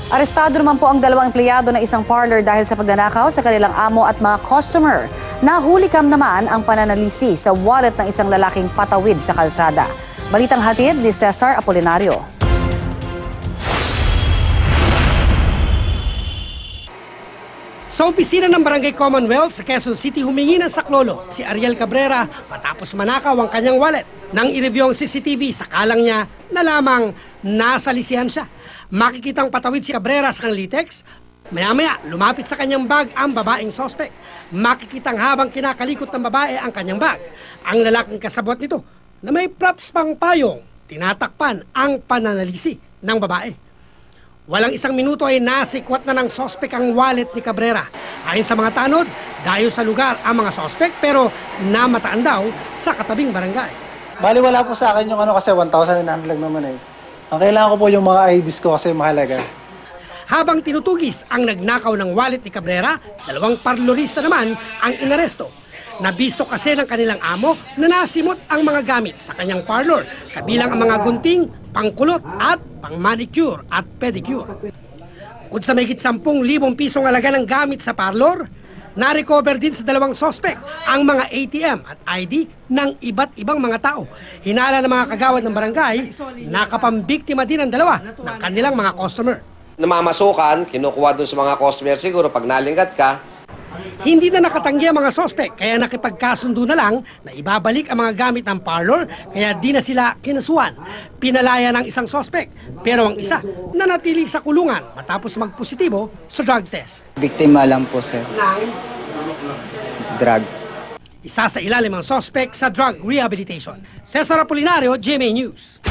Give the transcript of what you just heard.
Arestado naman po ang dalawang empleyado ng isang parlor dahil sa pagnanakaw sa kanilang amo at mga customer. Nahulikam naman ang pananalisi sa wallet ng isang lalaking patawid sa kalsada. Balitang hatid ni Cesar Apolinario. Sa opisina ng Barangay Commonwealth sa Quezon City, humingi ng saklolo si Ariel Cabrera matapos manakaw ang kanyang wallet. Nang i-review ang CCTV, sakalang niya na lamang nasalisihan siya. Makikitang patawid si Cabrera sa kanyang latex. Maya-maya, lumapit sa kanyang bag ang babaeng sospek. Makikitang habang kinakalikot ng babae ang kanyang bag. Ang lalaking kasabot nito na may props pang payong, tinatakpan ang pananalisi ng babae. Walang isang minuto ay nasikwat na ng sospek ang wallet ni Cabrera. Ayon sa mga tanod, dayo sa lugar ang mga sospek pero namataan daw sa katabing barangay. Bali wala po sa akin yung kasi 1,900 lang naman eh. Ang kailangan ko po yung mga IDs ko kasi mahalaga. Habang tinutugis ang nagnakaw ng wallet ni Cabrera, dalawang parlorista naman ang inaresto. Nabisto kasi ng kanilang amo na nasimot ang mga gamit sa kanyang parlor, kabilang ang mga gunting, pangkulot at pang-manicure at pedicure. Bukod sa mahigit 10,000 pisong halaga ng gamit sa parlor, na-recover din sa dalawang sospek ang mga ATM at ID ng iba't ibang mga tao. Hinala ng mga kagawad ng barangay, nakapambiktima din ang dalawa ng kanilang mga customer. Namamasukan, kinukuha dun sa mga customer siguro pag nalinggat ka. Hindi na nakatanggi ang mga sospek, kaya nakipagkasundo na lang na ibabalik ang mga gamit ng parlor, kaya di na sila kinasuhan. Pinalaya ng isang sospek, pero ang isa nanatili sa kulungan matapos magpositibo sa drug test. Biktima lang po, sir. Ng Drugs. isa sa ilalim ang sospek sa drug rehabilitation. Cesar Apolinario, GMA News.